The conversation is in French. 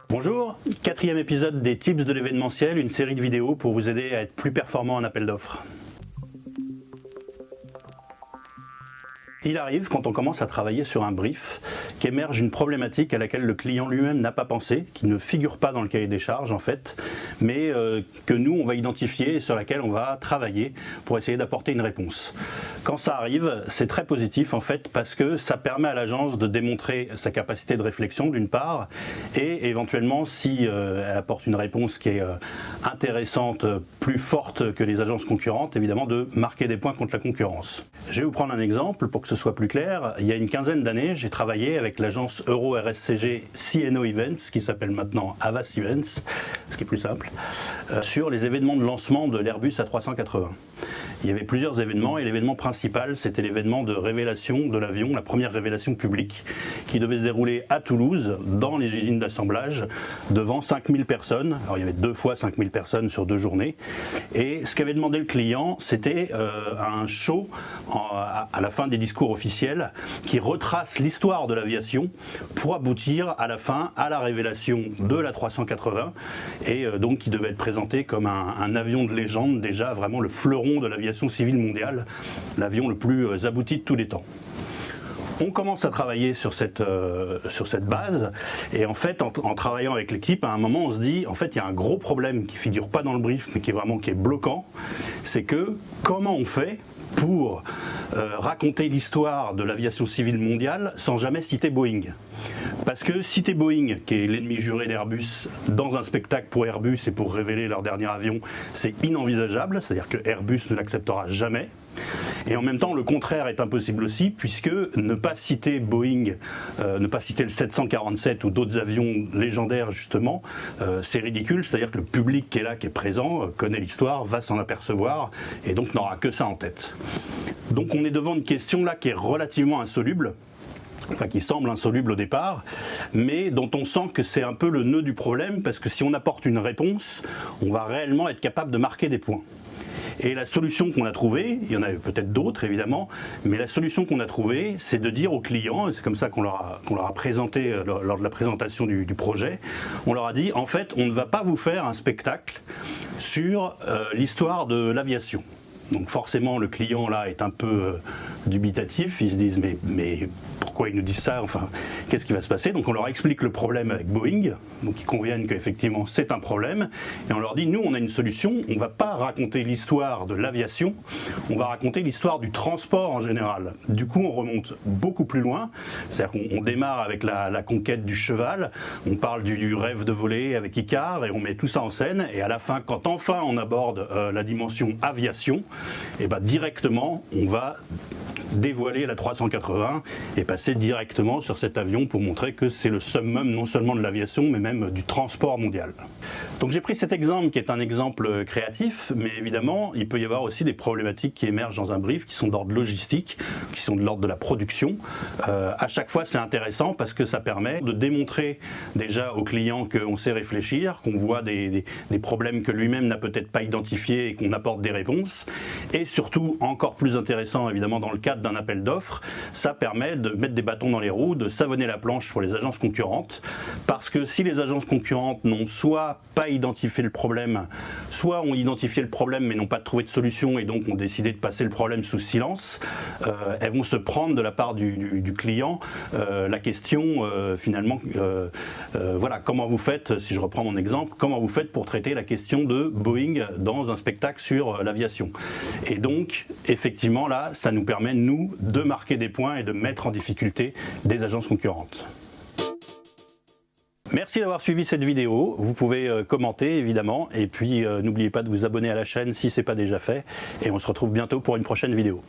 Bonjour, quatrième épisode des Tips de l'événementiel, une série de vidéos pour vous aider à être plus performant en appel d'offres. Il arrive, quand on commence à travailler sur un brief, qu'émerge une problématique à laquelle le client lui-même n'a pas pensé, qui ne figure pas dans le cahier des charges en fait, mais que nous on va identifier et sur laquelle on va travailler pour essayer d'apporter une réponse. Quand ça arrive, c'est très positif en fait parce que ça permet à l'agence de démontrer sa capacité de réflexion d'une part et éventuellement si elle apporte une réponse qui est intéressante, plus forte que les agences concurrentes, évidemment de marquer des points contre la concurrence. Je vais vous prendre un exemple pour que ce soit plus clair. Il y a une quinzaine d'années, j'ai travaillé avec l'agence Euro RSCG CNO Events, qui s'appelle maintenant Havas Events, ce qui est plus simple, sur les événements de lancement de l'Airbus A380. Il y avait plusieurs événements et l'événement principal, c'était l'événement de révélation de l'avion, la première révélation publique, qui devait se dérouler à Toulouse, dans les usines d'assemblage, devant 5000 personnes. Alors il y avait 2 fois 5000 personnes sur 2 journées. Et ce qu'avait demandé le client, c'était un show à la fin des discours officiels qui retrace l'histoire de l'aviation pour aboutir à la fin à la révélation de l'A380 et donc qui devait être présenté comme un avion de légende, déjà vraiment le fleuron de l'aviation civile mondiale, l'avion le plus abouti de tous les temps. On commence à travailler sur cette base et en fait en travaillant avec l'équipe, à un moment on se dit en fait il y a un gros problème qui figure pas dans le brief mais qui est bloquant, c'est que comment on fait pour raconter l'histoire de l'aviation civile mondiale sans jamais citer Boeing. Parce que citer Boeing, qui est l'ennemi juré d'Airbus, dans un spectacle pour Airbus et pour révéler leur dernier avion, c'est inenvisageable, c'est-à-dire que Airbus ne l'acceptera jamais. Et en même temps, le contraire est impossible aussi, puisque ne pas citer Boeing, ne pas citer le 747 ou d'autres avions légendaires justement, c'est ridicule, c'est-à-dire que le public qui est là, qui est présent, connaît l'histoire, va s'en apercevoir, et donc n'aura que ça en tête. Donc on est devant une question là qui est relativement insoluble, enfin qui semble insoluble au départ, mais dont on sent que c'est un peu le nœud du problème, parce que si on apporte une réponse, on va réellement être capable de marquer des points. Et la solution qu'on a trouvée, il y en a peut-être d'autres évidemment, mais la solution qu'on a trouvée, c'est de dire aux clients, et c'est comme ça qu'on leur a présenté lors de la présentation du projet, on leur a dit en fait on ne va pas vous faire un spectacle sur l'histoire de l'aviation. Donc forcément le client là est un peu dubitatif, ils se disent mais pourquoi ils nous disent ça, enfin qu'est-ce qui va se passer? Donc on leur explique le problème avec Boeing, donc ils conviennent qu'effectivement c'est un problème, et on leur dit nous on a une solution, on ne va pas raconter l'histoire de l'aviation, on va raconter l'histoire du transport en général. Du coup on remonte beaucoup plus loin, c'est-à-dire qu'on démarre avec la conquête du cheval, on parle du rêve de voler avec Icare et on met tout ça en scène, et à la fin quand enfin on aborde la dimension aviation, et ben directement on va dévoiler la 380 et passer directement sur cet avion pour montrer que c'est le summum non seulement de l'aviation mais même du transport mondial. Donc j'ai pris cet exemple qui est un exemple créatif, mais évidemment il peut y avoir aussi des problématiques qui émergent dans un brief qui sont d'ordre logistique, qui sont de l'ordre de la production. À chaque fois c'est intéressant parce que ça permet de démontrer déjà au client qu'on sait réfléchir, qu'on voit des problèmes que lui-même n'a peut-être pas identifiés et qu'on apporte des réponses. Et surtout, encore plus intéressant évidemment dans le cadre d'un appel d'offres, ça permet de mettre des bâtons dans les roues, de savonner la planche pour les agences concurrentes, parce que si les agences concurrentes n'ont soit pas identifié le problème, soit ont identifié le problème mais n'ont pas trouvé de solution et donc ont décidé de passer le problème sous silence, elles vont se prendre de la part du client la question finalement, voilà, comment vous faites, si je reprends mon exemple, comment vous faites pour traiter la question de Boeing dans un spectacle sur l'aviation. Et donc, effectivement, là, ça nous permet, nous, de marquer des points et de mettre en difficulté des agences concurrentes. Merci d'avoir suivi cette vidéo, vous pouvez commenter évidemment, et puis n'oubliez pas de vous abonner à la chaîne si ce n'est pas déjà fait, et on se retrouve bientôt pour une prochaine vidéo.